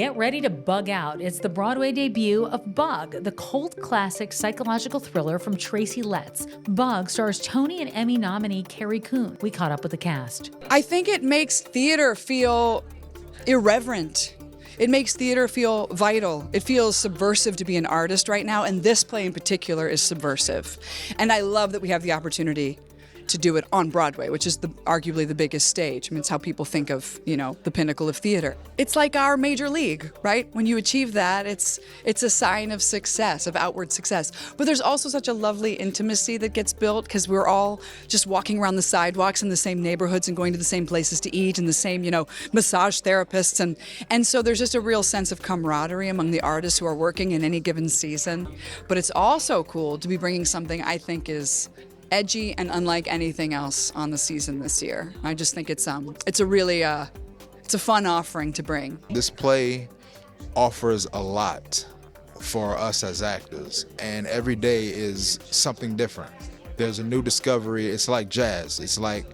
Get ready to bug out. It's the Broadway debut of Bug, the cult classic psychological thriller from Tracy Letts. Bug stars Tony and Emmy nominee Carrie Coon. We caught up with the cast. I think it makes theater feel irreverent. It makes theater feel vital. It feels subversive to be an artist right now, and this play in particular is subversive. And I love that we have the opportunity to do it on Broadway, which is arguably the biggest stage. I mean, it's how people think of, the pinnacle of theater. It's like our major league, right? When you achieve that, it's a sign of success, of outward success. But there's also such a lovely intimacy that gets built because we're all just walking around the sidewalks in the same neighborhoods and going to the same places to eat and the same, massage therapists. And so there's just a real sense of camaraderie among the artists who are working in any given season. But it's also cool to be bringing something I think is edgy and unlike anything else on the season this year. I just think it's a really it's a fun offering to bring. This play offers a lot for us as actors, and every day is something different. There's a new discovery. It's like jazz. It's like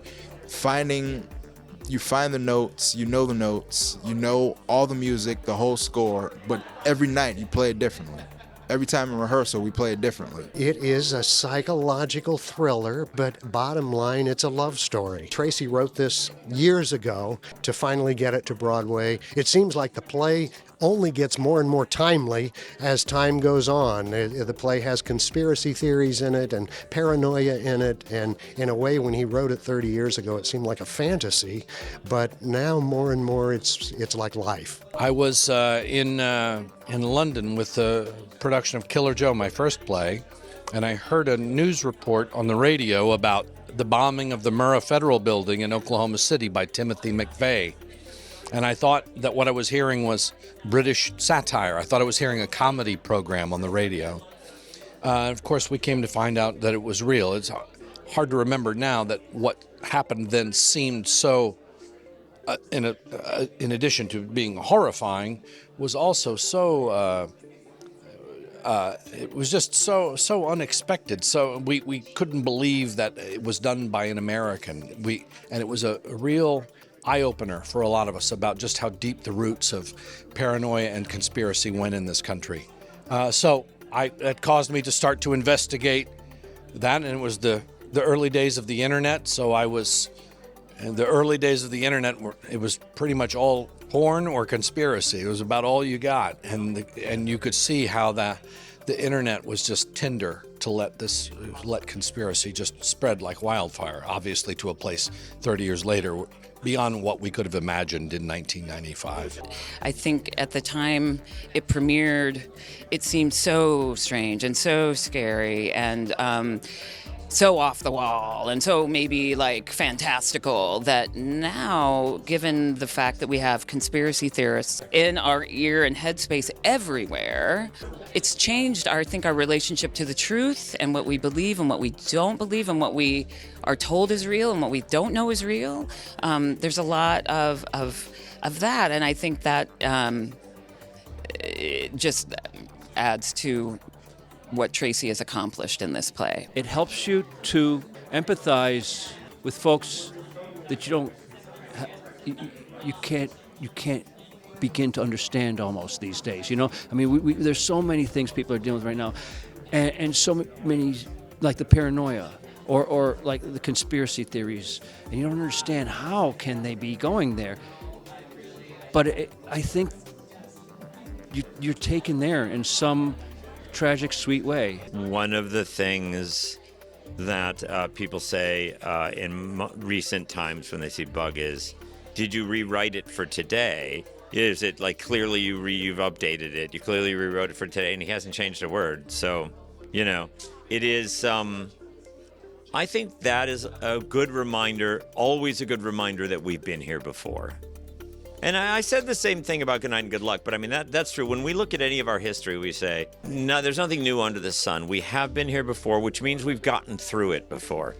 you find the notes, you know the notes, you know all the music, the whole score, but every night you play it differently. Every time in rehearsal, we play it differently. It is a psychological thriller, but bottom line, it's a love story. Tracy wrote this years ago to finally get it to Broadway. It seems like the play only gets more and more timely as time goes on. The play has conspiracy theories in it and paranoia in it, and in a way, when he wrote it 30 years ago, it seemed like a fantasy, but now more and more it's like life. I was in London with the production of Killer Joe, my first play, and I heard a news report on the radio about the bombing of the Murrah Federal Building in Oklahoma City by Timothy McVeigh. And I thought that what I was hearing was British satire. I thought I was hearing a comedy program on the radio. Of course, we came to find out that it was real. It's hard to remember now that what happened then seemed so, in addition to being horrifying, was also so, it was just so unexpected. So we couldn't believe that it was done by an American. And it was a real eye-opener for a lot of us about just how deep the roots of paranoia and conspiracy went in this country. So that caused me to start to investigate that, and it was the early days of the internet. So in the early days of the internet, it was pretty much all porn or conspiracy. It was about all you got, and you could see how the internet was just tinder to let conspiracy just spread like wildfire, obviously to a place 30 years later beyond what we could have imagined in 1995. I think at the time it premiered, it seemed so strange and so scary and so off the wall and so maybe like fantastical that now, given the fact that we have conspiracy theorists in our ear and headspace everywhere, it's changed, I think, our relationship to the truth and what we believe and what we don't believe and what we are told is real and what we don't know is real. There's a lot of that, and I think that it just adds to what Tracy has accomplished in this play. It helps you to empathize with folks that you can't begin to understand almost these days. I mean, there's so many things people are dealing with right now, and so many, like the paranoia or like the conspiracy theories, and you don't understand how can they be going there. But I think you're taken there in some tragic, sweet way. One of the things that people say in recent times when they see Bug is, did you rewrite it for today? Is it like clearly you've updated it? You clearly rewrote it for today, and he hasn't changed a word. So, it is. I think that is a good reminder, always a good reminder that we've been here before. And I said the same thing about Good Night and Good Luck, but I mean, that's true. When we look at any of our history, we say, no, there's nothing new under the sun. We have been here before, which means we've gotten through it before.